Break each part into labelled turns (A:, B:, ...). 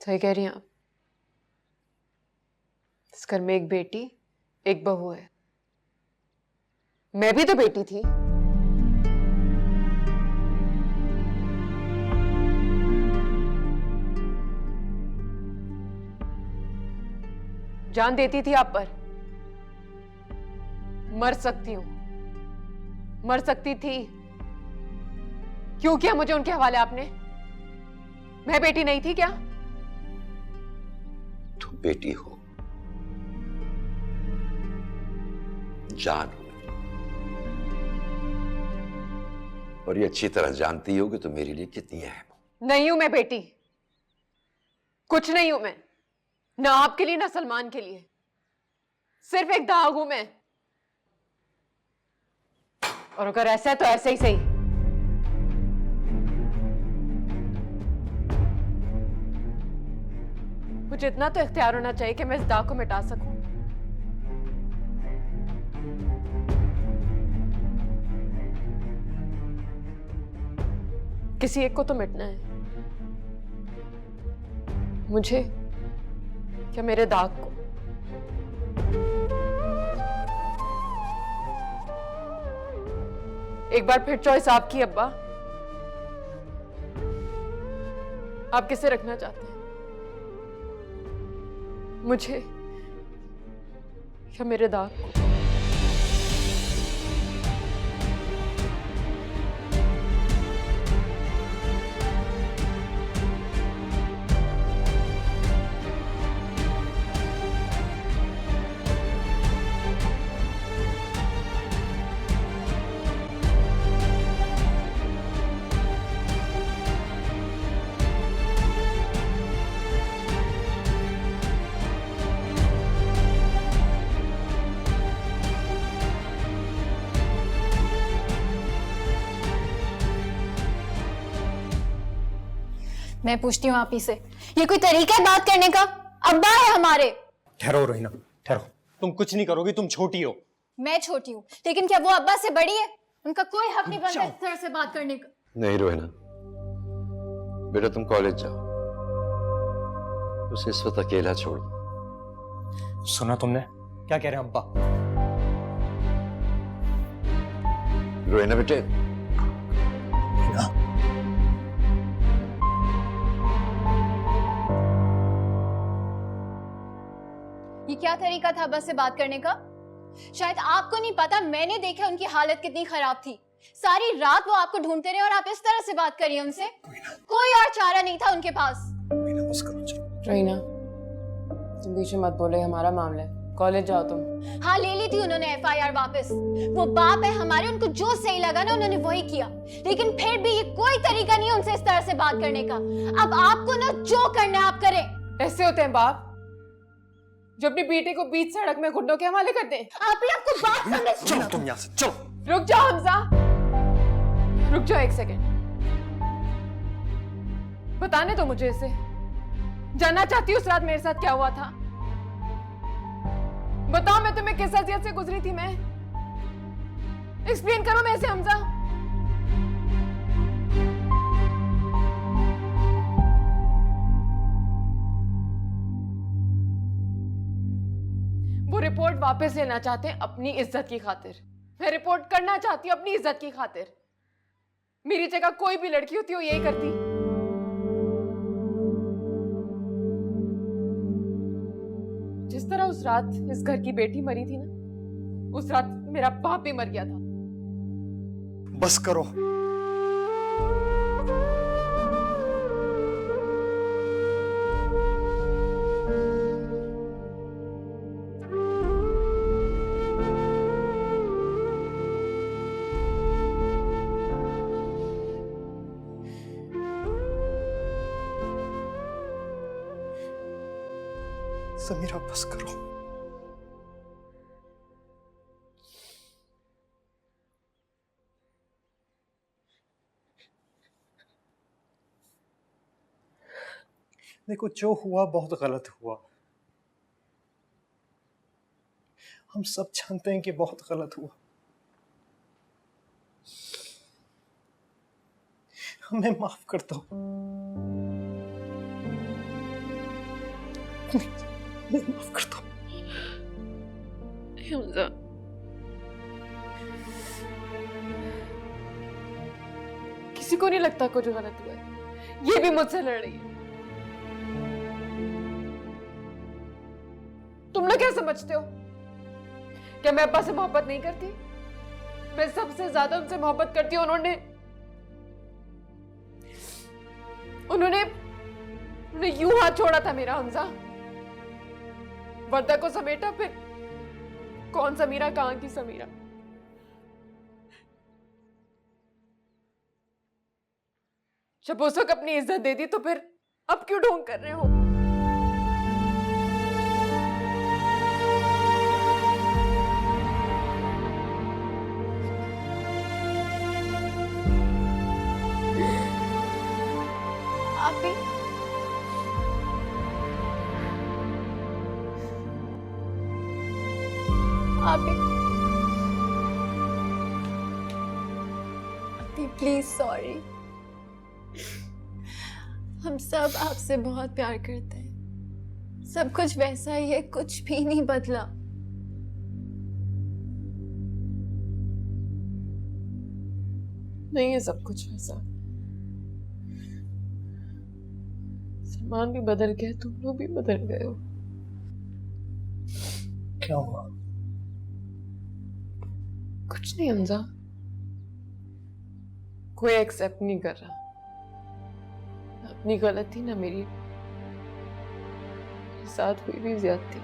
A: सही कह रही हैं आप। इस घर में एक बेटी एक बहू है। मैं भी तो बेटी थी। जान देती थी आप पर। मर सकती हूं, मर सकती थी। क्यों किया मुझे उनके हवाले आपने? मैं बेटी नहीं थी क्या?
B: तुम बेटी हो, जान हो, और ये अच्छी तरह जानती हो कि तुम मेरे लिए कितनी अहम हो।
A: नहीं हूं मैं बेटी, कुछ नहीं हूं मैं, ना आपके लिए ना सलमान के लिए। सिर्फ एक दाग हूं मैं। और अगर ऐसा है तो ऐसे ही सही। मुझे इतना तो इख्तियार होना चाहिए कि मैं इस दाग को मिटा सकूं। किसी एक को तो मिटना है, मुझे क्या मेरे दाग को? एक बार फिर चॉइस आपकी अब्बा। आप किसे रखना चाहते हैं, मुझे या मेरे दाग को?
C: मैं पूछती हूँ आप ही से, ये कोई तरीका है बात करने का? अब्बा है हमारे।
D: ठहरो रोहिना, ठहरो। तुम कुछ नहीं करोगी, तुम छोटी हो।
C: मैं छोटी हूँ, लेकिन क्या वो अब्बा से बड़ी है? उनका कोई हक नहीं बनता इस तरह से बात करने का।
B: नहीं रोहिना, बेटा तुम कॉलेज जाओ, उसे इस वक्त अकेला छोड़ दो।
D: सुना तुमने क्या कह रहे हैं अब्बा?
B: रोहिना बेटे,
C: ये क्या तरीका था अब्बा से बात करने का? शायद आपको नहीं पता, मैंने देखा उनकी हालत कितनी खराब थी। सारी रात वो आपको ढूंढते रहे और आप इस तरह से बात करिए उनसे। कोई और चारा नहीं था उनके पास।
A: रोहिना, तुम बीच में मत बोले, हमारा मामला है। कॉलेज जाओ तुम।
C: हाँ, ले ली थी उन्होंने एफआईआर वापस। वो बाप है हमारे, उनको जो सही लगा ना उन्होंने वही किया। लेकिन फिर भी ये कोई तरीका नहीं है उनसे इस तरह से बात करने का। अब आपको ना जो करना है आप करें।
A: ऐसे होते हैं बाप जो अपनी बेटे को बीच सड़क में घुटनों के हवाले करते हैं।
C: आप ही आपको बात समझ।
D: चलो तुम यहाँ से चलो।
A: रुक जाओ हमजा, रुक जाओ एक सेकेंड। बताने दो मुझे इसे। जानना चाहती हूँ उस रात मेरे साथ क्या हुआ था। बताओ मैं तुम्हें किस अज़ियत से गुजरी थी। मैं एक्सप्लेन करो मैं इसे हमजा। वो रिपोर्ट वापस लेना चाहते हैं अपनी इज्जत की खातिर। मैं रिपोर्ट करना चाहती हूँ अपनी इज्जत की खातिर। मेरी जगह कोई भी लड़की होती वो यही करती। जिस तरह उस रात इस घर की बेटी मरी थी ना, उस रात मेरा बाप भी मर गया था।
D: बस करो। समीरा बस करो। देखो जो हुआ बहुत गलत हुआ। हम सब जानते हैं कि बहुत गलत हुआ। हमें माफ कर दो। माफ कर दो।
A: हमजा, किसी को नहीं लगता कुछ गलत हुआ है। ये भी मुझसे लड़ रही है। तुम लोग क्या समझते हो? क्या मैं अब्बा से मोहब्बत नहीं करती? मैं सबसे ज्यादा उनसे मोहब्बत करती हूँ। उन्होंने यूं हाथ छोड़ा था मेरा हमजा। वर्दा को समेटा, फिर कौन समीरा, कहां की समीरा। जब उस वक्त अपनी इज्जत दे दी तो फिर अब क्यों ढोंग कर रहे हो?
C: आप भी प्लीज सॉरी। हम सब आपसे बहुत प्यार करते हैं। सब कुछ वैसा ही है, कुछ भी नहीं बदला।
A: नहीं है सब कुछ वैसा। सलमान भी बदल गया, तुम लोग भी बदल गए हो।
D: क्या हुआ?
A: कुछ नहीं हमजा, कोई एक्सेप्ट नहीं कर रहा। अपनी गलती ना मेरी साथ हुई भी ज्यादती,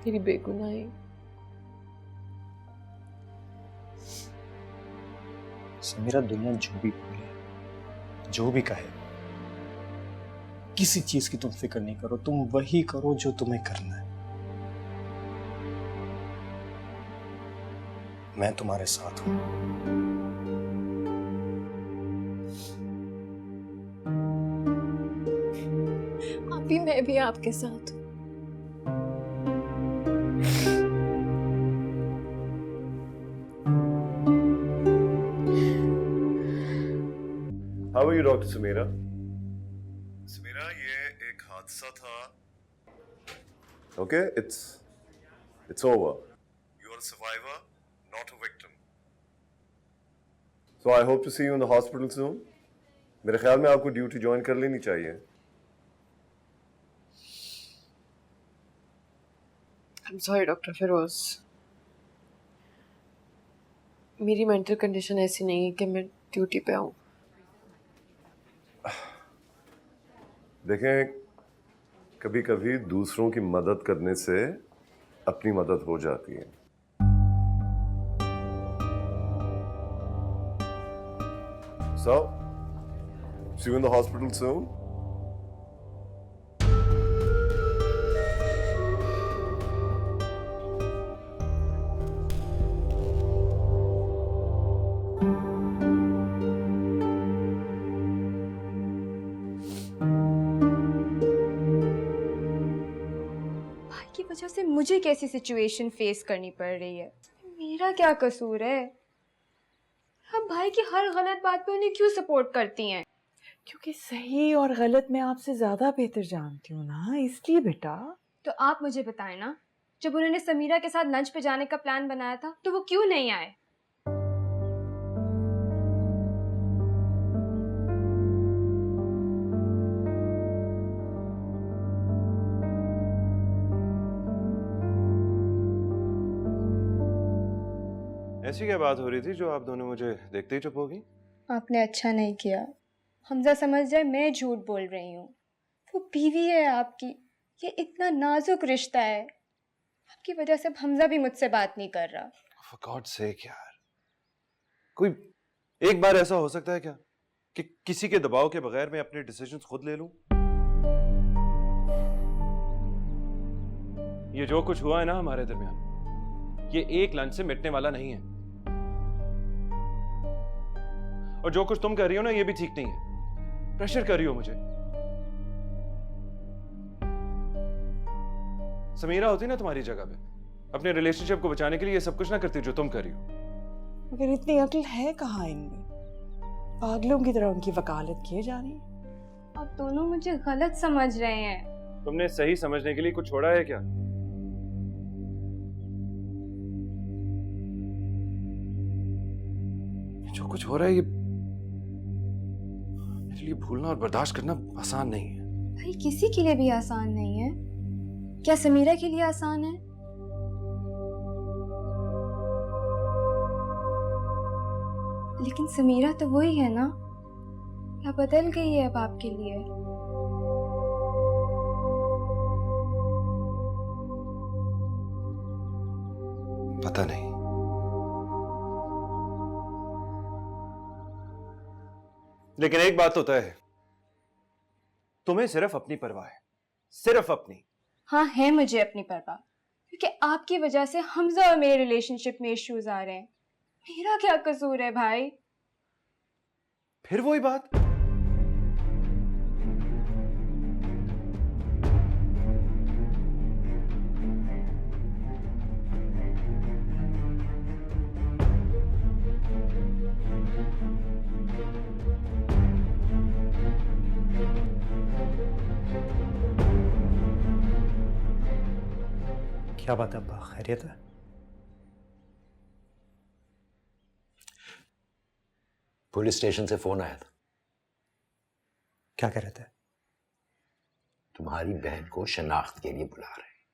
A: मेरी बेगुनाही।
D: समीरा, दुनिया जो भी बोले, जो भी कहे, किसी चीज की तुम फिक्र नहीं करो। तुम वही करो जो तुम्हें करना है। मैं तुम्हारे साथ हूं।
C: अभी मैं भी आपके साथ हूँ।
E: How are you, Dr. Samira? Samira, ये एक हादसा था. Okay, it's over. You are a survivor, not a victim. So I hope to see you in the hospital soon. मेरे ख्याल में आपको ड्यूटी ज्वाइन कर लेनी चाहिए.
A: I'm sorry डॉक्टर फिरोज, मेरी मेंटल कंडीशन ऐसी नहीं है कि मैं ड्यूटी पे आऊँ।
E: देखें, कभी कभी दूसरों की मदद करने से अपनी मदद हो जाती है. So, see you in the hospital soon.
F: की वजह से मुझे कैसी सिचुएशन फेस करनी पड़ रही है? मेरा क्या कसूर है? हम भाई की हर गलत बात पे उन्हें क्यों सपोर्ट करती हैं?
G: क्योंकि सही और गलत मैं आपसे ज्यादा बेहतर जानती हूँ ना, इसलिए बेटा।
F: तो आप मुझे बताएं ना, जब उन्होंने समीरा के साथ लंच पे जाने का प्लान बनाया था तो वो क्यों नहीं आए?
E: ऐसी क्या बात हो रही थी जो आप दोनों मुझे देखते ही चुप होगी?
F: आपने अच्छा नहीं किया। हमजा समझ जाए मैं झूठ बोल रही हूँ। वो बीवी है आपकी, ये इतना नाजुक रिश्ता है। आपकी वजह से हमजा भी मुझसे बात नहीं कर रहा।
E: For God's sake यार, कोई एक बार ऐसा हो सकता है क्या कि किसी के दबाव के बगैर मैं अपने डिसीजंस खुद ले लूं? ये जो कुछ हुआ है ना हमारे दरमियान, ये एक लंच से मिटने वाला नहीं है। और जो कुछ तुम कर रही हो ना, ये भी ठीक नहीं है। प्रेशर कर रही हो मुझे। समीरा होती ना तुम्हारी जगह पे, अपने रिलेशनशिप को बचाने के लिए ये सब कुछ ना करती जो तुम कर रही हो।
G: मगर इतनी अक्ल है कहाँ इनमें? पागलों की तरह उनकी वकालत किए जा रही है।
F: आप दोनों मुझे गलत समझ रहे हैं।
E: तुमने सही समझने के लिए कुछ छोड़ा है क्या? जो कुछ हो रहा है ये मेरे लिए भूलना और बर्दाश्त करना आसान नहीं है।
F: भाई किसी के लिए भी आसान नहीं है। क्या समीरा के लिए आसान है? लेकिन समीरा तो वही है ना, या बदल गई है अब आपके लिए?
E: पता नहीं। लेकिन एक बात तो तय है, तुम्हें सिर्फ अपनी परवाह है, सिर्फ अपनी।
F: हाँ है मुझे अपनी परवाह, क्योंकि आपकी वजह से हमजा और मेरे रिलेशनशिप में इश्यूज आ रहे हैं। मेरा क्या कसूर है भाई?
E: फिर वही बात।
D: क्या बात है अब्बा, खैरियत है?
B: पुलिस स्टेशन से फोन आया था।
D: क्या कह रहे थे?
B: तुम्हारी बहन को शनाख्त के लिए बुला रहे हैं।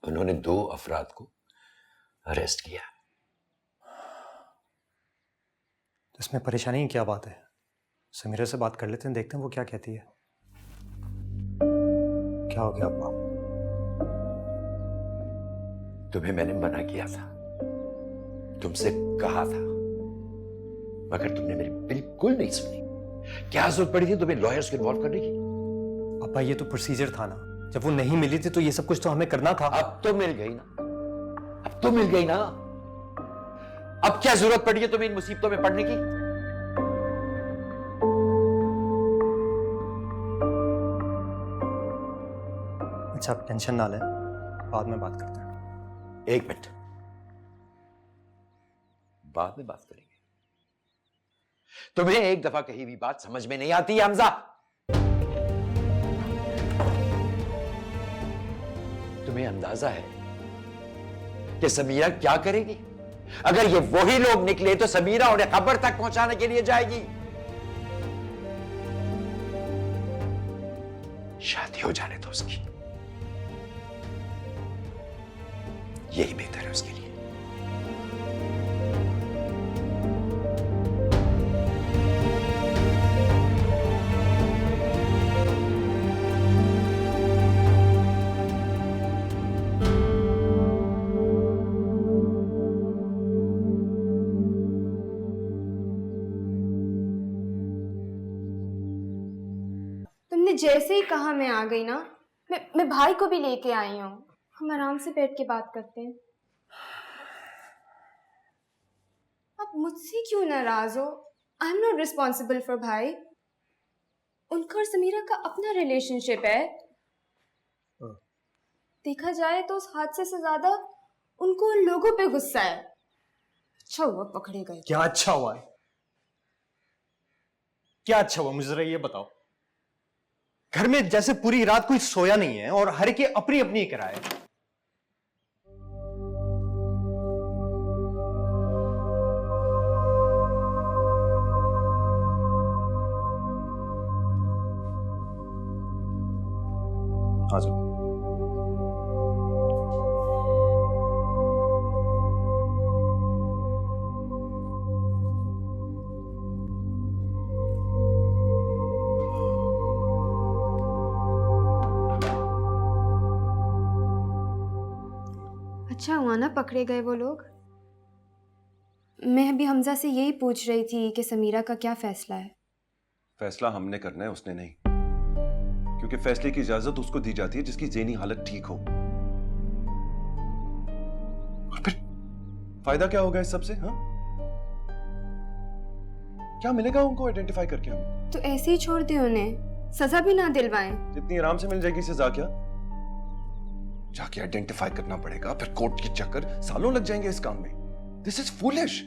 B: उन्होंने 2 अफराद को अरेस्ट किया।
D: तो इसमें परेशानी की क्या बात है? समीरा से बात कर लेते हैं, देखते हैं वो क्या कहती है। क्या हो गया अब्बा?
B: तुम्हें मैंने मना किया था, तुमसे कहा था, मगर तुमने मेरी बिल्कुल नहीं सुनी। क्या जरूरत पड़ी थी तुम्हें लॉयर्स को इन्वॉल्व करने की?
D: अब्बा ये तो प्रोसीजर था ना, जब वो नहीं मिली थी तो ये सब कुछ तो हमें करना था।
B: अब तो मिल गई ना, अब तो मिल गई ना। अब क्या जरूरत पड़ी है तुम्हें इन मुसीबतों में पड़ने की?
D: अच्छा आप टेंशन ना लें, बाद में बात करते हैं।
B: 1 मिनट, बाद में बात करेंगे। तुम्हें एक दफा कही भी बात समझ में नहीं आती है हमजा? तुम्हें अंदाजा है कि समीरा क्या करेगी? अगर ये वही लोग निकले तो समीरा उन्हें खबर तक पहुंचाने के लिए जाएगी। शादी हो जाने दो उसकी, यही बेहतर है उसके लिए।
F: तुमने जैसे ही कहा मैं आ गई ना, मैं भाई को भी लेके आई हूँ। हम आराम से बैठ के बात करते हैं। आप मुझसे क्यों नाराज हो? I am not responsible for भाई। उनका और समीरा का अपना रिलेशनशिप है। देखा जाए तो उस हादसे से ज्यादा उनको उन लोगों पे गुस्सा है। अच्छा हुआ पकड़े गए।
D: क्या अच्छा हुआ है? क्या अच्छा हुआ मुझे जरा ये बताओ। घर में जैसे पूरी रात कोई सोया नहीं है और हर के अपनी अपनी किराए। आ जाओ।
F: अच्छा हुआ ना पकड़े गए वो लोग। मैं अभी हमजा से यही पूछ रही थी कि समीरा का क्या फैसला है।
E: फैसला हमने करना है, उसने नहीं, क्योंकि फैसले की इजाजत उसको दी जाती है जिसकी ज़हनी हालत ठीक हो। और फिर फायदा क्या होगा इस सब से? हाँ, क्या मिलेगा उनको आइडेंटिफाई करके हमें?
F: तो ऐसे ही छोड़ दे उन्हें, सजा भी ना दिलवाएं।
E: जितनी आराम से मिल जाएगी सजा, क्या जाके आइडेंटिफाई करना पड़ेगा, फिर कोर्ट के चक्कर सालों लग जाएंगे इस काम में। This is foolish.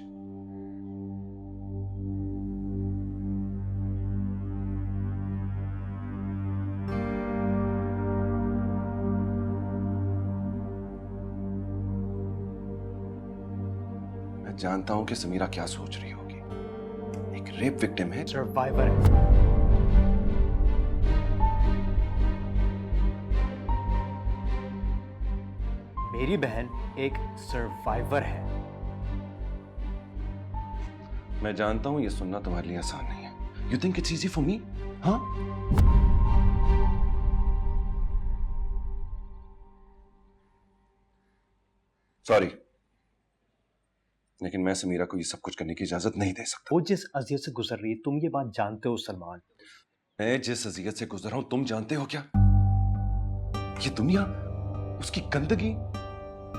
E: मैं जानता हूं कि समीरा क्या सोच रही होगी। एक रेप विक्टिम है।
D: सर्वाइवर है। मेरी बहन एक सर्वाइवर है।
E: मैं जानता हूं ये सुनना तुम्हारे लिए आसान नहीं है। You think it's easy for me? हाँ? सॉरी, लेकिन मैं समीरा को ये सब कुछ करने की इजाजत नहीं दे सकता।
D: वो जिस अजियत से गुजर रही है तुम ये बात जानते हो सलमान।
E: मैं जिस अजियत से गुजर रहा हूं तुम जानते हो क्या? ये दुनिया, उसकी गंदगी,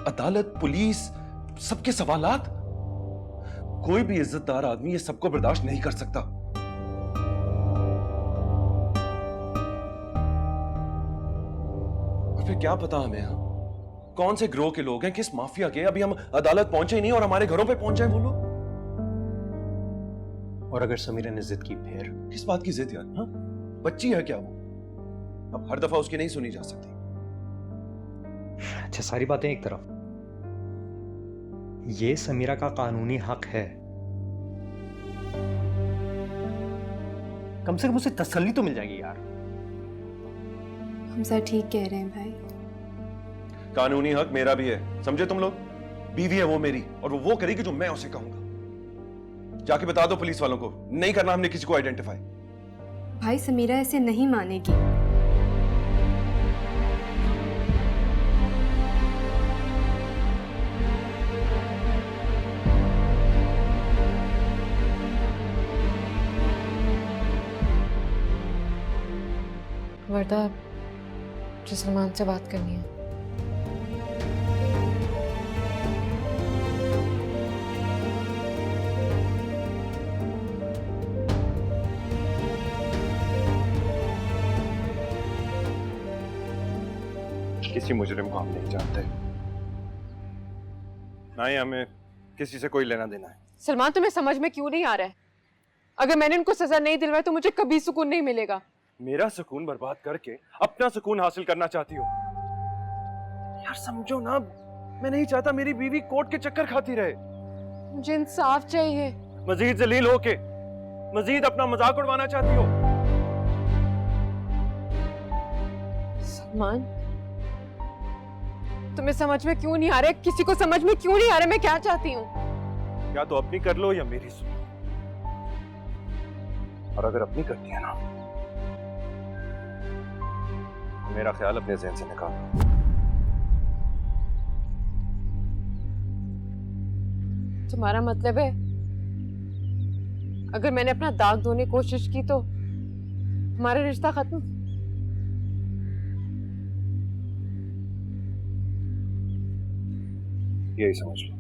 E: अदालत, पुलिस, सबके सवालात। कोई भी इज्जतदार आदमी ये सबको बर्दाश्त नहीं कर सकता। और फिर क्या पता हमें, हाँ? कौन से ग्रोह के लोग हैं, किस माफिया के? अभी हम अदालत पहुंचे ही नहीं और हमारे घरों पे पहुंच जाए वो लोग।
D: और अगर समीरा ने जिद की फिर?
E: किस बात की जिद यार? हाँ? बच्ची है क्या वो? अब हर दफा उसकी नहीं सुनी जा सकती।
D: अच्छा, सारी बातें एक तरफ, ये समीरा का कानूनी हक है। कम से कम उसे तसल्ली तो मिल जाएगी यार।
F: हमजा ठीक कह रहे हैं भाई।
E: कानूनी हक मेरा भी है, समझे तुम लोग? बीवी है वो मेरी, और वो करेगी जो मैं उसे कहूंगा। जाके बता दो पुलिस वालों को, नहीं करना हमने किसी को आइडेंटिफाई।
F: भाई समीरा ऐसे नहीं मानेगी।
A: वर्दा, मुझे सलमान से बात करनी है।
E: किसी मुजरिम को हम नहीं जानते, ना ही हमें किसी से कोई लेना देना है।
A: सलमान, तुम्हें समझ में क्यों नहीं आ रहा है? अगर मैंने उनको सजा नहीं दिलवाई तो मुझे कभी सुकून नहीं मिलेगा।
E: मेरा सुकून बर्बाद करके अपना सुकून हासिल करना चाहती हो? यार समझो ना, मैं नहीं चाहता मेरी बीवी कोर्ट के चक्कर खाती रहे।
A: मुझे इंसाफ चाहिए।
E: मजीद जलील होके मजीद अपना मजाक उड़वाना चाहती हो?
A: सलमान, तुम्हें समझ में क्यों नहीं आ रहा है? किसी को समझ में क्यों नहीं आ रहा मैं क्या चाहती हूँ?
E: या तो अपनी कर लो या मेरी सुनो। और अगर अपनी करती है ना, तो मेरा ख्याल अपने ज़हन से निकालो।
A: तुम्हारा मतलब है अगर मैंने अपना दाग धोने की कोशिश की तो हमारा रिश्ता खत्म?
E: यही समझ लो।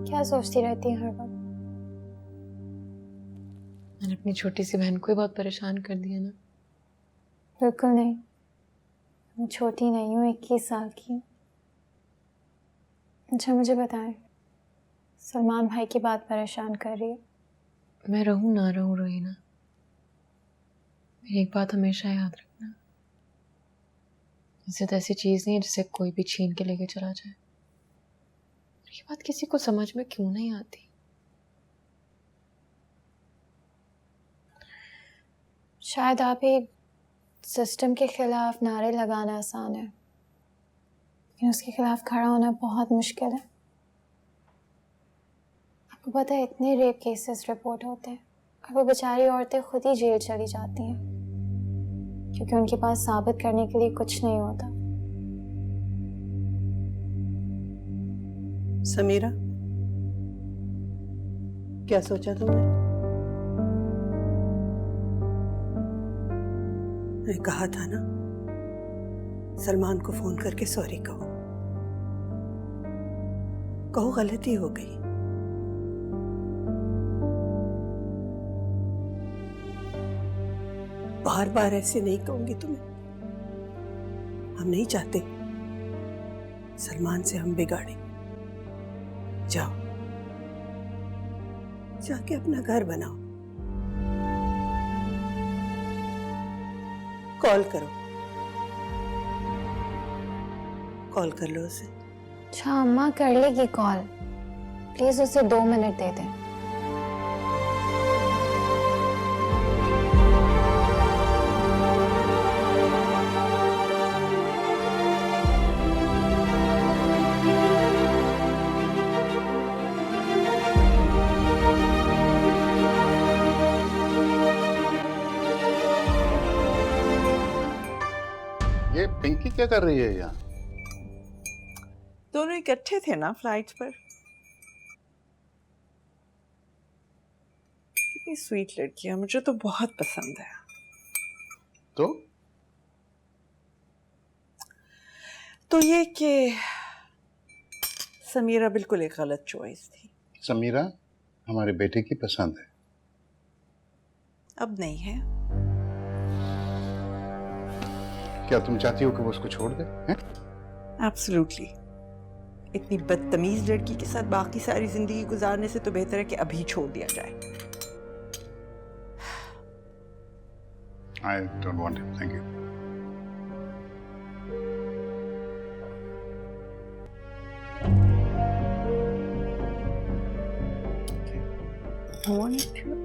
C: क्या सोचती रहती है हर वक्त?
A: मैंने अपनी छोटी सी बहन को ही बहुत परेशान कर दिया ना।
C: बिल्कुल नहीं, मैं छोटी नहीं हूँ, 21 साल की हूँ। अच्छा मुझे बताएं, सलमान भाई की बात परेशान कर रही है?
A: मैं रहूं ना रहूं रोहीना, मेरी एक बात हमेशा याद रखना, इज्जत ऐसी चीज नहीं है जिसे कोई भी छीन के लेके चला जाए। ये बात किसी को समझ में क्यों नहीं आती?
C: शायद आप ही सिस्टम के खिलाफ नारे लगाना आसान है, लेकिन उसके खिलाफ खड़ा होना बहुत मुश्किल है। आपको पता है इतने रेप केसेस रिपोर्ट होते हैं और वो बेचारी औरतें खुद ही जेल चली जाती हैं क्योंकि उनके पास साबित करने के लिए कुछ नहीं होता।
H: समीरा, क्या सोचा तुमने? मैंने कहा था ना, सलमान को फोन करके सॉरी कहो। कहो गलती हो गई। बार बार ऐसे नहीं कहूंगी तुम्हें। हम नहीं चाहते सलमान से हम बिगाड़े। जाओ, जाके अपना घर बनाओ। कॉल करो, कॉल कर लो उसे।
C: अच्छा अम्मा कर लेगी कॉल, प्लीज उसे 2 मिनट दे दें।
I: ये पिंकी क्या कर रही है यहाँ?
G: दोनों इकट्ठे थे ना फ्लाइट पर। कितनी स्वीट लड़की है, मुझे तो बहुत पसंद है। तो ये कि समीरा बिल्कुल एक गलत चॉइस थी।
I: समीरा हमारे बेटे की पसंद है।
G: अब नहीं है।
I: क्या तुम चाहती हो कि वो उसको छोड़ दे?
G: एब्सोल्युटली। इतनी बदतमीज लड़की के साथ बाकी सारी जिंदगी गुजारने से तो बेहतर है कि अभी छोड़ दिया जाए।
I: I don't want it. Thank you.
G: I want it to.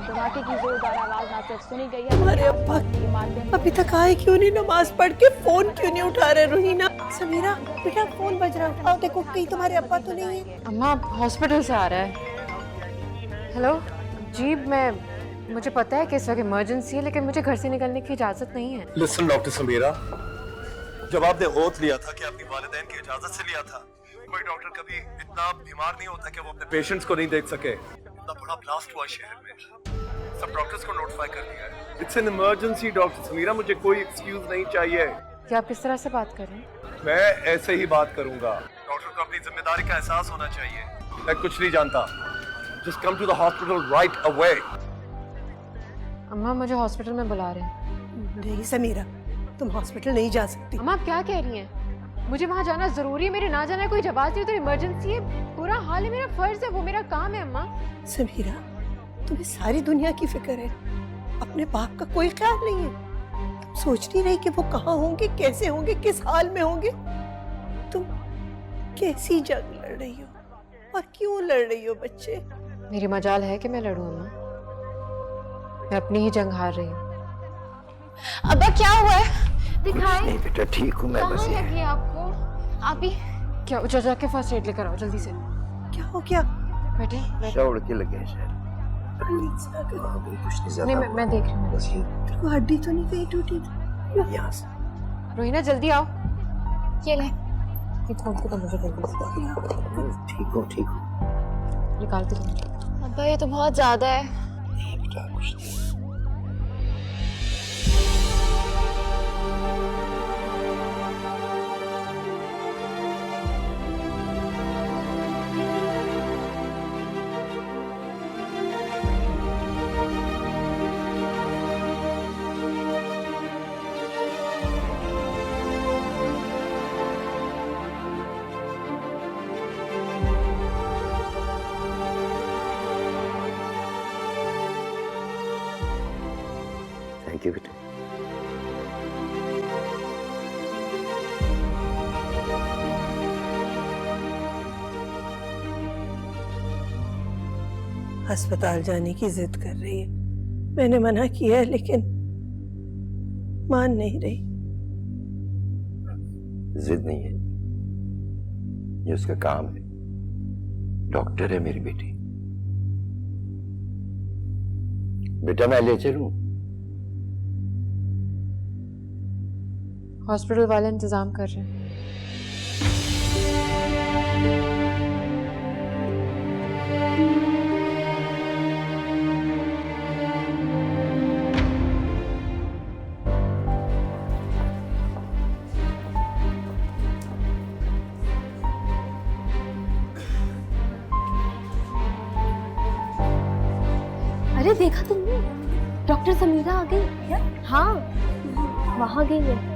J: धमाके की जोरदार आवाज ना सिर्फ सुनी गई है,
H: हमारे अब्बा अभी तक आए क्यों नहीं? नमाज पढ़ के फोन क्यों नहीं उठा रहे? रोहिना, समीरा बेटा फोन बज रहा है, उठाओ। देखो कहीं तुम्हारे अब्बा तो नहीं है।
A: अम्मा हॉस्पिटल से आ रहा है। हेलो जी, मुझे पता है कि इस वक्त इमरजेंसी है, लेकिन मुझे घर से निकलने की इजाजत नहीं है।
E: लिसन डॉक्टर समीरा, जब आपने ओथ लिया था कि अपनी वालिदैन की इजाजत से लिया था, कोई डॉक्टर कभी इतना बीमार नहीं होता कि वो अपने पेशेंट्स को नहीं देख सके। इतना बड़ा ब्लास्ट हुआ शहर में, सब डॉक्टर्स को नोटिफाई कर दिया है। It's an emergency doctor Sameera, मुझे कोई एक्सक्यूज नहीं चाहिए।
A: क्या आप किस तरह से बात कर रहे हैं?
E: मैं ऐसे ही बात करूंगा। डॉक्टर को अपनी जिम्मेदारी का एहसास होना चाहिए। मैं कुछ नहीं जानता। Just come to the hospital right away.
A: अम्मा मुझे हॉस्पिटल में बुला रहे हैं।
H: नहीं समीरा, तुम हॉस्पिटल नहीं जा सकती।
A: अम्मा आप क्या कह रही हैं? मुझे वहाँ जाना जरूरी है, मेरे ना जाना कोई जवाब नहीं। तो इमरजेंसी है, बुरा हाल है, मेरा फर्ज है, वो मेरा काम है। अम्मा
H: समीरा, तुम्हें सारी दुनिया की फिक्र है, अपने बाप का कोई ख्याल नहीं है। तुम सोच नहीं रही कि वो कहाँ होंगे, कैसे होंगे, किस हाल में होंगे? तुम कैसी जंग लड़ रही हो और क्यों लड़ रही हो बच्चे?
A: मेरी मजाल है कि मैं लड़ूं अम्मा। मैं अपनी ही जंग हार रही हूँ।
C: अब्बा क्या हुआ है? दिखाएं।
B: नहीं बेटा, ठीक हूँ मैं। बस
C: कहाँ लगी आपको? आप ही
A: क्या जाके फर्स्ट एड लेकर आओ जल्दी से।
H: क्या हो गया?
A: बैठे
B: शौड़ के लगे हैं शायद।
H: कुछ
A: नहीं, मैं देख रही हूँ।
B: बस ये
H: तेरे को हड्डी तो नहीं कहीं टूटी थी?
B: यहाँ से।
A: रोहिना जल्दी आओ।
C: ये ले।
A: ये खोल के तो मुझे जल्दी से
B: ठीक हो, ठीक हो।
A: निकालती हूँ।
C: अब्बा ये तो बहुत ज्यादा है।
B: नहीं बेटा, कुछ नहीं। चाहती हो बेटे?
H: अस्पताल जाने की जिद कर रही है। मैंने मना किया है लेकिन मान नहीं रही।
B: जिद नहीं है, ये उसका काम है। डॉक्टर है मेरी बेटी। बेटा मैं ले चलूं?
A: हॉस्पिटल वाले इंतजाम कर रहे हैं।
J: अरे देखा तुमने, डॉक्टर समीरा आ गई क्या? हाँ, वहां गई है।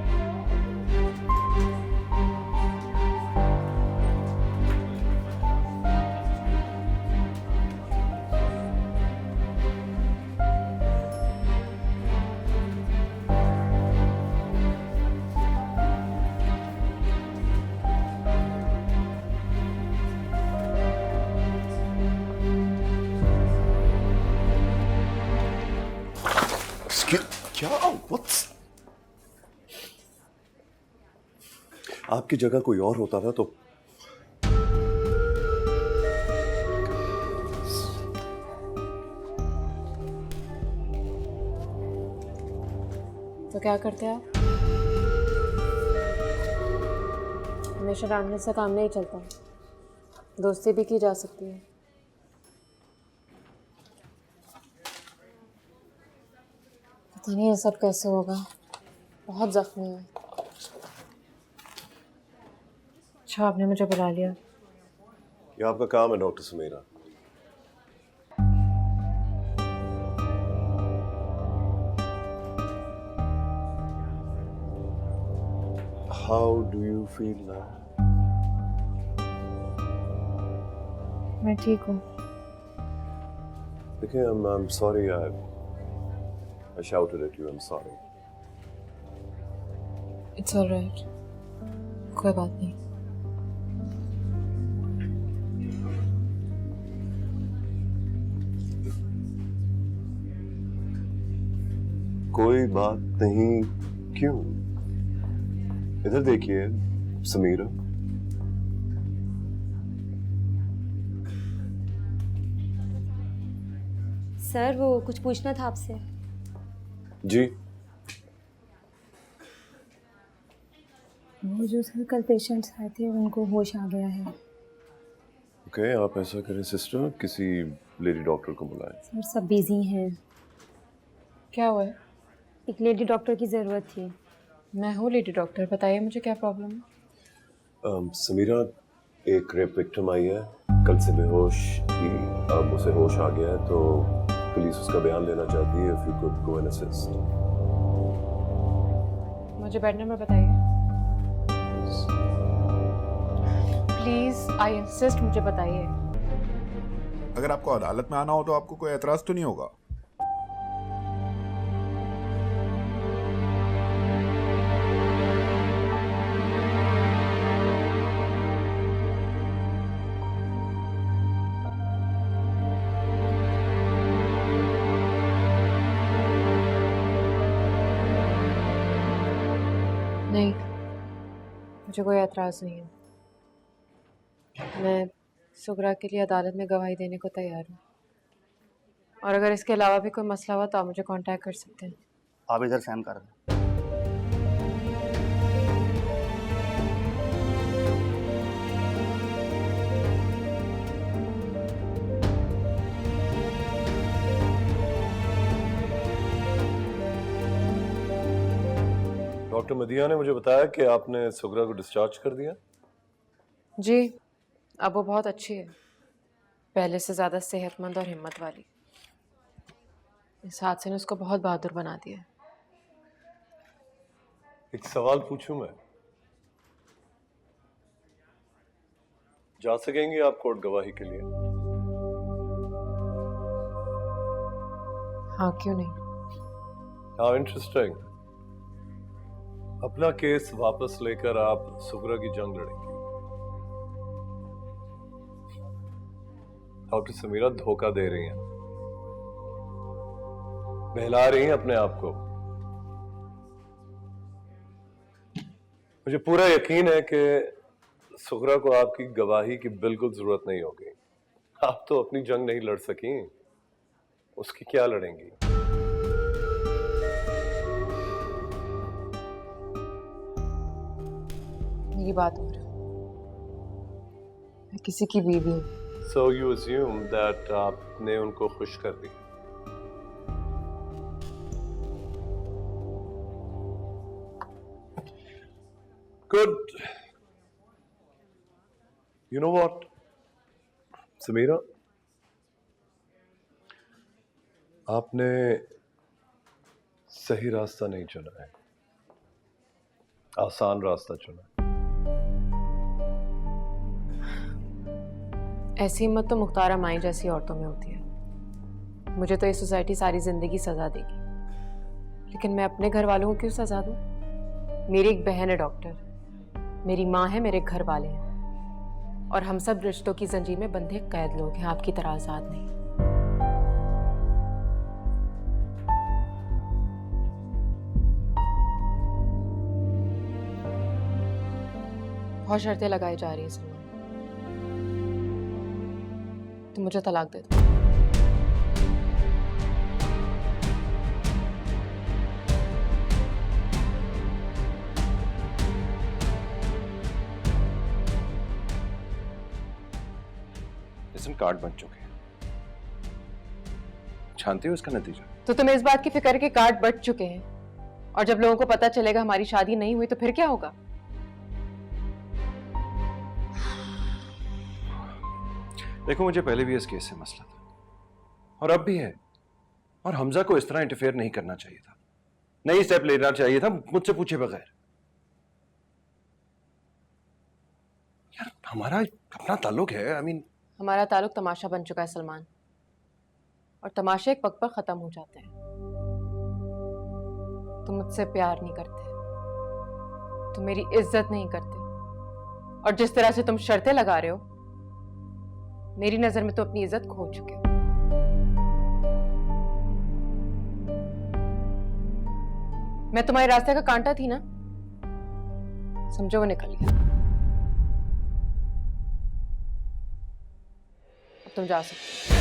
E: क्या? What's... आपकी जगह कोई और होता ना तो
A: क्या करते हैं आप? हमेशा डांटने से काम नहीं चलता, दोस्ती भी की जा सकती है। पता नहीं ये सब कैसे होगा, बहुत जख्मी है। अच्छा आपने मुझे बुला लिया।
E: ये आपका काम है doctor Sameera. How do you feel now?
A: मैं ठीक हूँ।
E: देखिए, I'm sorry. I shouted at you. I'm sorry.
A: It's all right. कोई बात नहीं।
E: कोई बात नहीं क्यों? इधर देखिए समीरा।
J: सर वो कुछ पूछना था आपसे।
E: जी।
J: वो जो सर कल पेशेंट्स आए थे उनको होश आ गया है।
E: ओके, आप ऐसा करें सिस्टर, किसी लेडी डॉक्टर को बुलाएं।
J: सर सब बिजी हैं।
A: क्या हुआ है?
J: एक लेडी डॉक्टर की ज़रूरत थी।
A: मैं हूँ लेडी डॉक्टर, बताइए मुझे क्या प्रॉब्लम है।
E: समीरा, एक रेप विक्टिम आई है, कल से बेहोश थी, अब उसे होश आ गया है तो पुलिस उसका बयान लेना चाहती है। If you could go and assist.
A: मुझे बेड नंबर बताइए प्लीज, आई इंसिस्ट, मुझे बताइए।
I: अगर आपको अदालत में आना हो तो आपको कोई एतराज तो नहीं होगा?
A: नहीं, मुझे कोई एतराज़ नहीं है। मैं सुगरा के लिए अदालत में गवाही देने को तैयार हूँ, और अगर इसके अलावा भी कोई मसला हुआ तो आप मुझे कांटेक्ट कर सकते हैं।
K: आप इधर साइन कर दें।
E: डॉक्टर मदिया ने मुझे बताया कि आपने सुगरा को डिस्चार्ज कर दिया।
A: जी, अब वो बहुत अच्छी है, पहले से ज़्यादा सेहतमंद और हिम्मत वाली। इस हादसे ने उसको बहुत बहादुर बना दिया।
E: एक सवाल पूछूं मैं? जा सकेंगे आप कोर्ट गवाही के लिए?
A: हाँ, क्यों नहीं।
E: How interesting. अपना केस वापस लेकर आप सुगरा की जंग लड़ेंगे। डॉक्टर समीरा धोखा दे रही हैं, बहला रही हैं अपने आप को। मुझे पूरा यकीन है कि सुगरा को आपकी गवाही की बिल्कुल जरूरत नहीं होगी। आप तो अपनी जंग नहीं लड़ सकी, उसकी क्या लड़ेंगी?
A: मेरी बात हो रही, मैं किसी की बीवी हूँ।
E: So you assume that आपने उनको खुश कर दिया। Good. You know what, Samira, आपने सही रास्ता नहीं चुना है, आसान रास्ता चुना है।
A: ऐसी हिम्मत तो मुख्तार अमाई जैसी औरतों में होती है। मुझे तो ये सोसाइटी सारी जिंदगी सजा देगी, लेकिन मैं अपने घर वालों को क्यों सजा दूं? मेरी एक बहन है डॉक्टर, मेरी माँ है, मेरे घर वाले हैं, और हम सब रिश्तों की जंजीर में बंधे कैद लोग हैं, आपकी तरह आजाद नहीं। बहुत शर्तें लगाई जा रही हैं सलमान, तो मुझे तलाक दे दो।
B: लेसन कार्ड बन चुके हैं, जानते हो इसका नतीजा?
A: तो तुम्हें इस बात की फिक्र है कि कार्ड बट चुके हैं, और जब लोगों को पता चलेगा हमारी शादी नहीं हुई तो फिर क्या होगा?
B: देखो, मुझे पहले भी इस केस से मसला था और अब भी है, और हमजा को इस तरह इंटरफेयर नहीं करना चाहिए था, नई स्टेप लेना चाहिए था मुझसे पूछे बगैर। यार, हमारा अपना ताल्लुक है। आई मीन,
A: हमारा ताल्लुक तमाशा बन चुका है सलमान, और तमाशे एक वक्त पर खत्म हो जाते हैं। तुम मुझसे प्यार नहीं करते, तुम मेरी इज्जत नहीं करते, और जिस तरह से तुम शर्तें लगा रहे हो, मेरी नजर में तो अपनी इज्जत खो चुके हो। मैं तुम्हारे रास्ते का कांटा थी ना, समझो वो निकल गया। अब तुम जा सकते हो।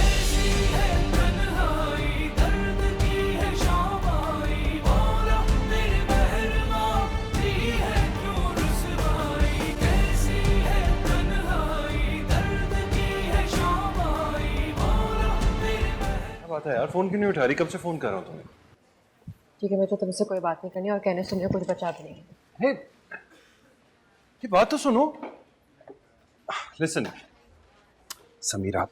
B: बात है यार, फोन क्यों नहीं उठा रही? कब से फोन कर रहा हूँ तुम्हें।
A: ठीक है, मैं तो तुमसे कोई बात नहीं करनी, और कहने सुनने कुछ बचा भी नहीं।
B: हे, ये बात तो सुनो। Listen Sameera,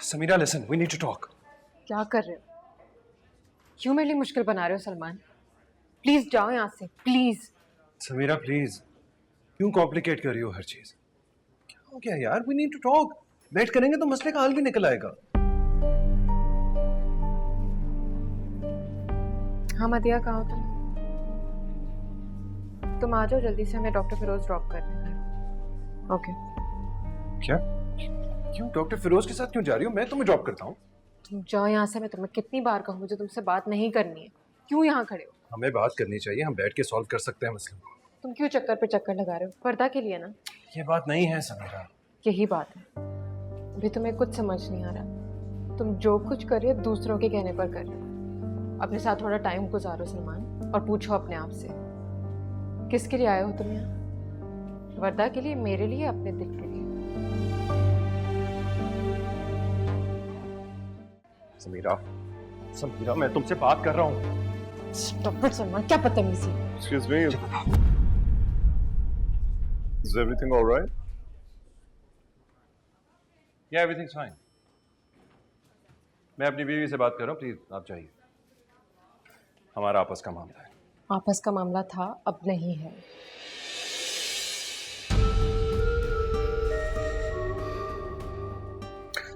B: Sameera listen, we need to talk.
A: क्या कर रहे हो? क्यों मेरे लिए मुश्किल बना रहे हो सलमान? प्लीज जाओ यहाँ से, प्लीज।
B: समीरा प्लीज, क्यों कॉम्प्लिकेट कर रही हो हर चीज? क्या हो गया यार? We need to talk. बैठ करेंगे तो मसले का हल भी निकल आएगा।
A: हाँ मदिया, कहाँ हो तुम आ जाओ जल्दी से, हमें डॉक्टर फिरोज ड्रॉप करने का। ओके।
B: क्या? क्यों डॉक्टर फिरोज के साथ क्यों जा रही हो? मैं तुम्हें ड्रॉप करता हूँ।
A: तुम जाओ यहाँ से, मैं तुम्हें कितनी बार कहूँ मुझे तुमसे बात नहीं करनी है। क्यों यहाँ खड़े हो?
B: हमें बात करनी चाहिए, हम बैठ के सॉल्व कर सकते हैं मसले को।
A: तुम क्यों चक्कर पे चक्कर लगा रहे हो? पर्दा के लिए ना?
B: ये बात नहीं है समीरा।
A: यही बात है। अभी तुम्हें कुछ समझ नहीं आ रहा। तुम जो कुछ कर रहे हो दूसरों के कहने पर कर रहे हो। अपने साथ थोड़ा टाइम गुजारो सलमान, और पूछो अपने आप से, किसके लिए आए हो तुम यहाँ? वर्दा के लिए, मेरे लिए, अपने दिल के लिए?
B: समीरा, समीरा, मैं तुमसे बात कर रहा हूँ।
A: डॉक्टर सलमान, क्या बदतमीजी।
E: Excuse me. Is everything all right?
B: Yeah, everything's fine. मैं अपनी बीवी से बात कर रहा हूँ, प्लीज आप चाहिए। हमारा आपस का मामला है।
A: आपस का मामला था, अब नहीं है।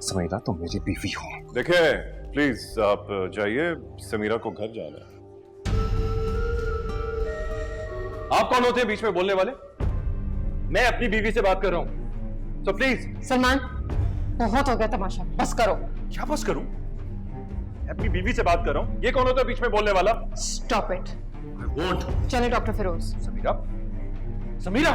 B: समीरा, तुम मेरी बीवी हो।
E: देखें, प्लीज आप जाइए, समीरा को घर जाना है।
D: आप कौन होते हैं बीच में बोलने वाले? मैं अपनी बीवी से बात कर रहा हूं, तो प्लीज।
A: सलमान, बहुत हो गया तमाशा, बस करो।
D: क्या बस करूं? मैं अपनी बीवी से बात कर रहा हूं, ये कौन होता है बीच में बोलने वाला?
A: Stop it.
D: I won't.
A: चले डॉक्टर फिरोज।
D: समीरा, समीरा।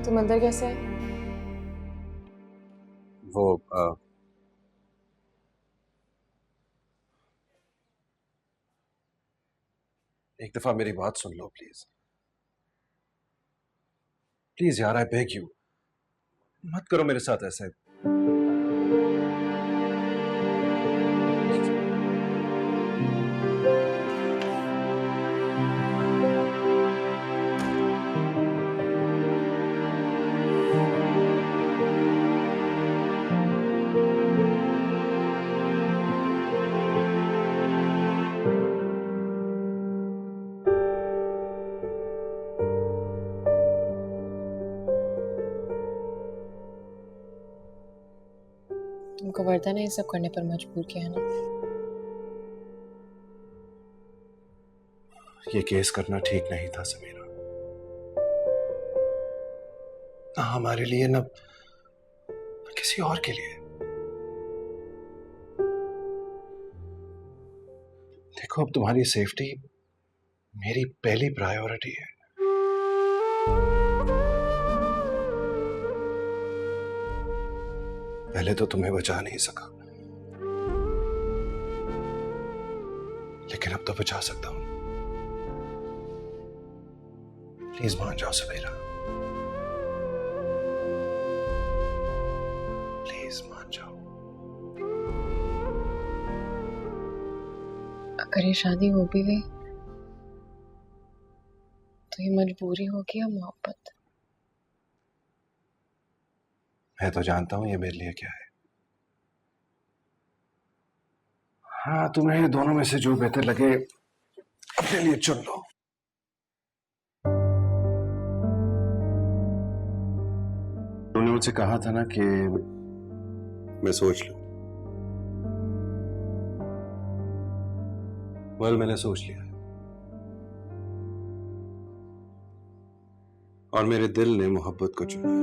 A: तुम अंदर कैसे आए?
B: वो एक दफा मेरी बात सुन लो प्लीज। प्लीज यार, आई बेग यू, मत करो मेरे साथ ऐसे।
A: तुमको वर्दा ने ये सब करने पर मजबूर किया है ना?
B: ये केस करना ठीक नहीं था समीरा, ना हमारे लिए ना किसी और के लिए। देखो, अब तुम्हारी सेफ्टी मेरी पहली प्रायोरिटी है। पहले तो तुम्हें बचा नहीं सका, लेकिन अब तो बचा सकता हूं। प्लीज मान जाओ समीरा, प्लीज मान जाओ।
A: अगर ये शादी हो भी गई तो ये मजबूरी होगी या मोहब्बत?
B: मैं तो जानता हूं ये मेरे लिए क्या है। हाँ, तुम्हें दोनों में से जो बेहतर लगे अपने लिए चुन लो। उन्होंने मुझसे कहा था ना कि मैं सोच लूं। वेल, मैंने सोच लिया है और मेरे दिल ने मोहब्बत को चुना है।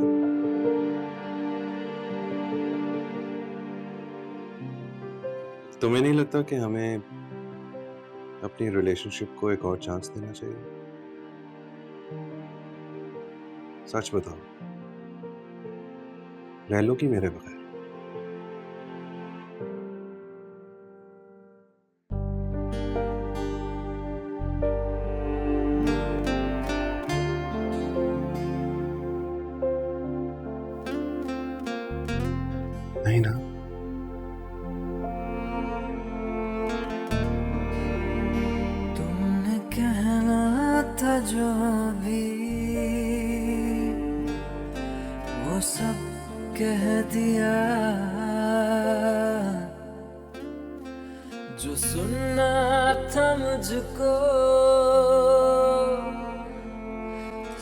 B: तुम्हें नहीं लगता कि हमें अपनी रिलेशनशिप को एक और चांस देना चाहिए? सच बताओ, रह लो कि मेरे बगैर? नहीं ना?
L: तुमने कहना था जो भी वो सब कह दिया, जो सुनना था मुझको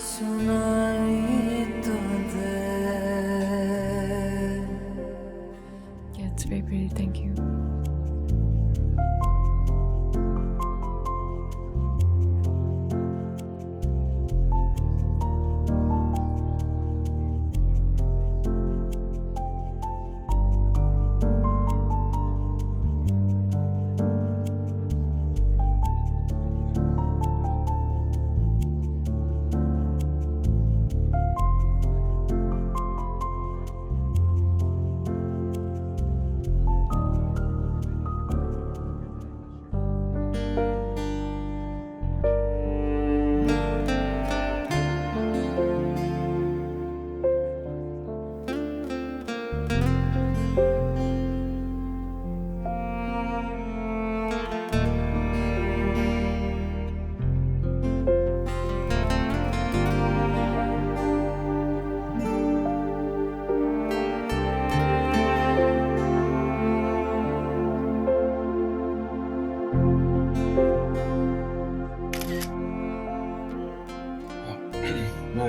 L: सुनाई तो दे।
A: Yeah, it's very pretty. Thank you.
B: मैं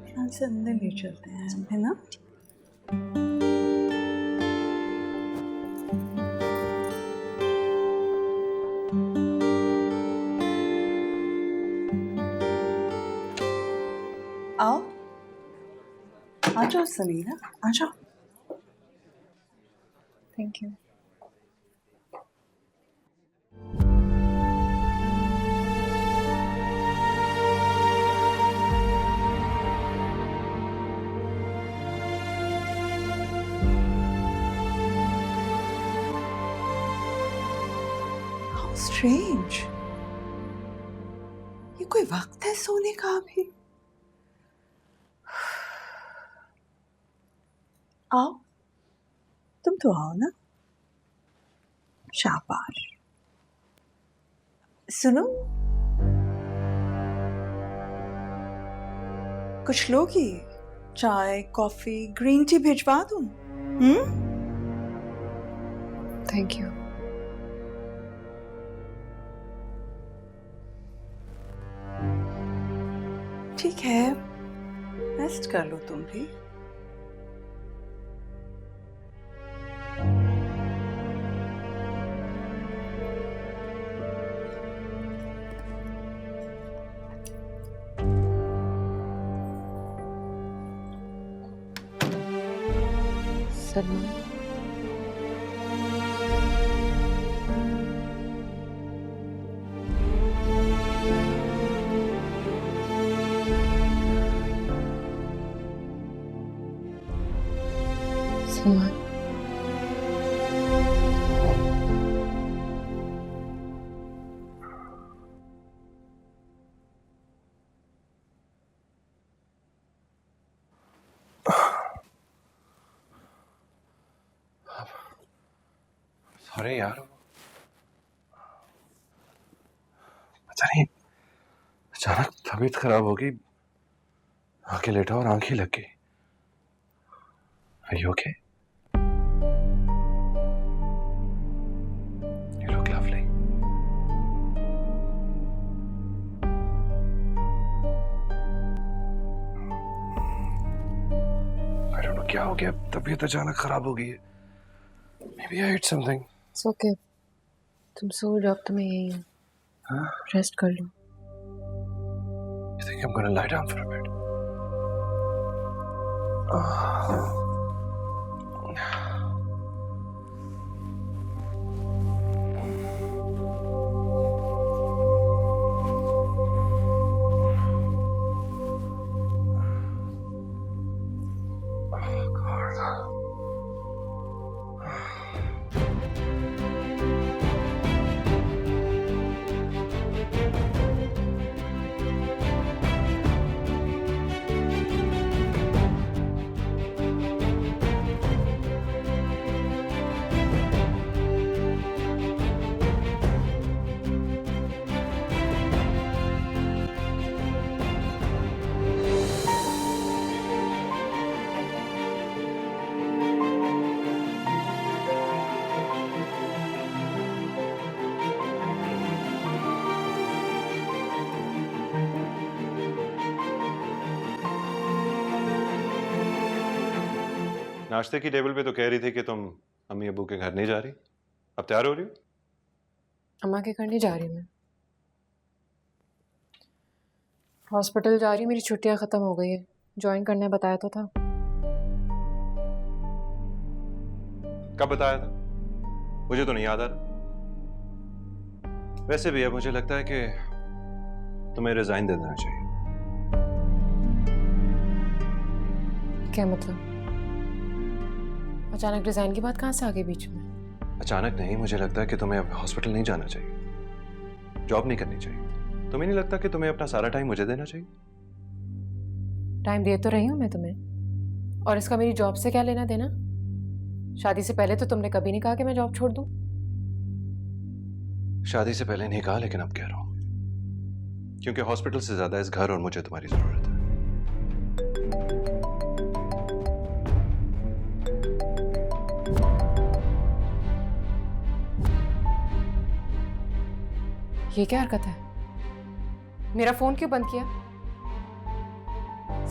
G: यहाँ से अंदर ले चलते हैं, है ना? आओ, आ जाओ समीरा, आ जाओ।
F: Thank you.
G: स्ट्रेंज, ये कोई वक्त है सोने का अभी? आओ, तुम तो आओ ना। शाबाश। सुनो, कुछ लोगी? चाय, कॉफी, ग्रीन टी भिजवा दूं?
A: Thank you.
G: ठीक है, रेस्ट कर लो तुम भी।
A: सलमान, सलमान,
B: अरे यार, पता नहीं अचानक तबीयत खराब हो गई, आंखें लेटा और आंखें लग गई। Are you okay? You look lovely. I don't know क्या हो गया, तबीयत अचानक खराब हो गई है। Maybe I ate something.
A: It's okay. तुम सो जाओ, अब तो मैं यही हूँ।
B: Huh?
A: रेस्ट कर लो।
B: You think I'm gonna lie down for a bit?
E: नाश्ते की टेबल पे तो कह रही थी कि तुम अम्मी अब्बू के घर नहीं जा रही, अब तैयार हो रही हो?
A: अम्मा के घर नहीं जा रही मैं, हॉस्पिटल जा रही हूँ। मेरी छुट्टियां खत्म हो गई है, ज्वाइन करने बताया तो था।
E: कब बताया था? मुझे तो नहीं याद आ रहा। वैसे भी अब मुझे लगता है कि तुम्हें रिजाइन दे देना चाहिए।
A: क्या मतलब? अचानक रिजाइन की बात कहाँ से आ गई बीच में?
E: अचानक नहीं, मुझे लगता है कि तुम्हें अब हॉस्पिटल नहीं जाना चाहिए, जॉब नहीं करनी चाहिए। तुम्हें नहीं लगता कि तुम्हें अपना सारा टाइम मुझे देना चाहिए?
A: टाइम दे तो रही हूँ मैं तुम्हें, और इसका मेरी जॉब से क्या लेना देना? शादी से पहले तो तुमने कभी नहीं कहा कि मैं जॉब छोड़ दूं।
D: शादी से पहले नहीं कहा, लेकिन अब कह रहा हूं, क्योंकि हॉस्पिटल से ज्यादा इस घर और मुझे तुम्हारी जरूरत है।
A: ये क्या हरकत है? मेरा फोन क्यों बंद किया?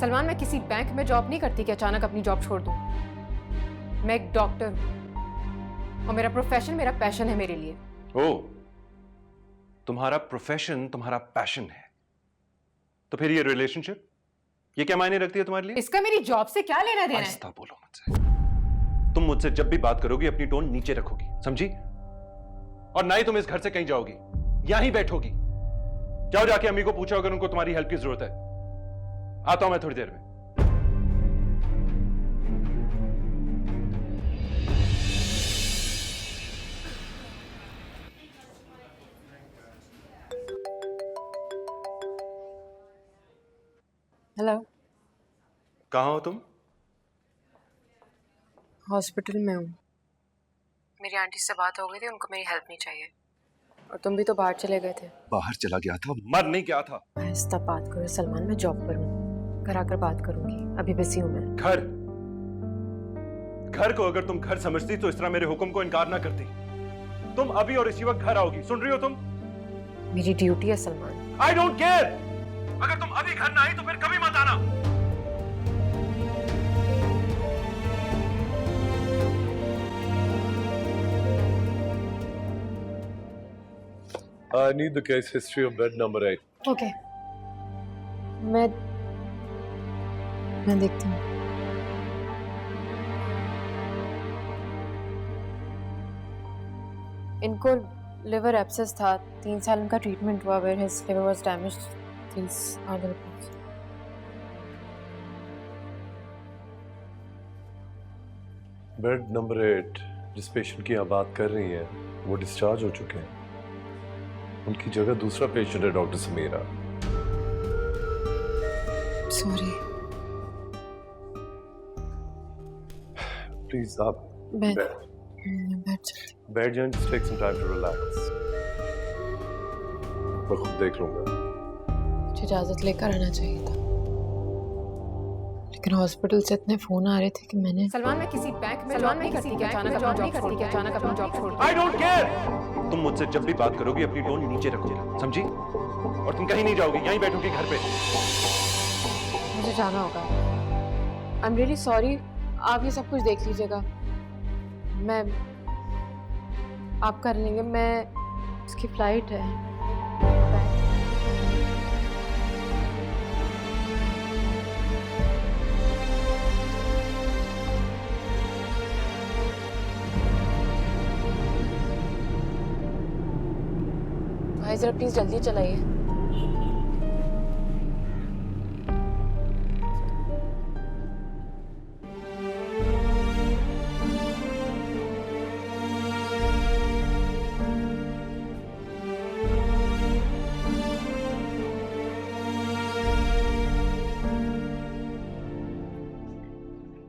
A: सलमान, मैं किसी बैंक में जॉब नहीं करती कि अचानक अपनी जॉब छोड़ दूं। मैं एक डॉक्टर हूं और मेरा प्रोफेशन मेरा पैशन है मेरे लिए।
D: ओ, तुम्हारा प्रोफेशन तुम्हारा पैशन है, तो फिर ये रिलेशनशिप ये क्या मायने रखती है तुम्हारे लिए?
A: इसका मेरी जॉब से क्या लेना देना है?
D: आहिस्ता बोलो मुझसे। तुम मुझसे जब भी बात करोगी अपनी टोन नीचे रखोगी, समझी? और ना ही तुम इस घर से कहीं जाओगी, यहीं बैठोगी। जाओ जाके अम्मी को पूछो अगर उनको तुम्हारी हेल्प की जरूरत है। आता हूं मैं थोड़ी देर में।
A: हेलो,
D: कहां हो तुम?
A: हॉस्पिटल में हूँ। मेरी आंटी से बात हो गई थी, उनको मेरी हेल्प नहीं चाहिए। और तुम भी तो बाहर चले गए थे।
D: बाहर चला गया था, मर नहीं गया था।
A: आहिस्ता बात करो सलमान, मैं जॉब पर हूँ, घर आकर बात करूंगी, अभी बिजी हूँ मैं।
D: घर को अगर तुम घर समझती तो इस तरह मेरे हुक्म को इनकार ना करती। तुम अभी और इसी वक्त घर आओगी, सुन रही हो तुम?
A: मेरी ड्यूटी है सलमान।
D: I don't care. अगर तुम अभी घर ना आई तो फिर कभी मत आना।
E: I need the case history of bed number 8.
A: Okay, मैं देखती हूँ। इनको लिवर एब्सेस था, 3 साल उनका ट्रीटमेंट हुआ, where his liver was damaged. These are the reports.
E: Bed number 8 जिस पेशेंट की आप बात कर रही हैं वो डिस्चार्ज हो चुके हैं। उनकी जगह दूसरा पेशेंट है डॉक्टर समीरा।
A: सॉरी।
E: प्लीज आप
A: बैठ जाती।
E: बैठ जाएं, just take some time to relax. मैं खुद देख लूंगा।
A: मुझे इजाजत लेकर आना चाहिए था, लेकिन हॉस्पिटल से इतने फोन आ रहे थे कि मैंने। सलमान, मैं किसी बैंक में जॉब नहीं करती कि अचानक अपनी जॉब छोड़ दूं।
D: I don't care. तुम मुझसे जब भी बात करोगी अपनी टोन नीचे रखोगी, समझी? और तुम कहीं नहीं जाओगी, यहीं बैठोगी घर पे।
A: मुझे जाना होगा। आई एम रियली सॉरी, आप ये सब कुछ देख लीजिएगा। मैं आप कर लेंगे, मैं उसकी फ्लाइट है। भाई जरा प्लीज जल्दी चलाइए।